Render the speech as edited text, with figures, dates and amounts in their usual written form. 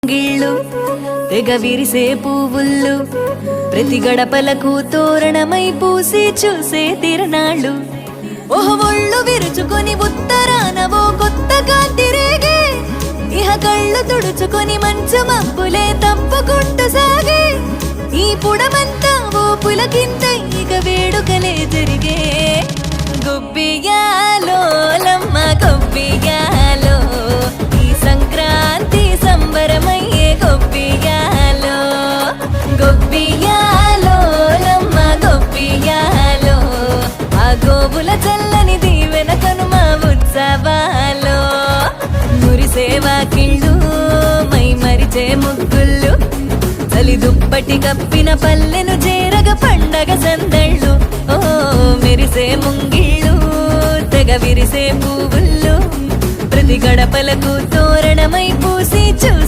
గిళ్ళు తెగ విరిసే పువ్వుళ్ళు ప్రతి గడపలకు తోరణమై పూసి చూసే తిరణాళ్ళు ఓహ ఒళ్ళు విరుచుకొని ఉత్తరాన ఓ కొత్త కాంతి రేగే ఇహ కళ్ళు తుడుచుకొని మంచు మబ్బులే తప్పుకుంటూ సాగే ఈ పుడమంతా ఓ పులకింత ఇక వేడుకలే జరిగే గొబ్బియాలో లమ్మ గొబ్బియాలో ఈ సంక్రాంతి సంబరమయ్యే గొబ్బియాలో గొబ్బియాలో లమ్మ గొబ్బియాలో ఆ గోవుల చల్లని దీవెన కనుమ ఉత్సవాలో మురిసే వాకిళ్ళు మై మరిచే ముగ్గుళ్ళు చలి దుప్పటి కప్పిన పల్లెను చేరగ పండగ సందళ్ళు ఓ మెరిసే ముంగిళ్ళు తెగ విరిసే పువ్వుళ్ళు ప్రతి గడపలకు తోరణమై పూసి చూసి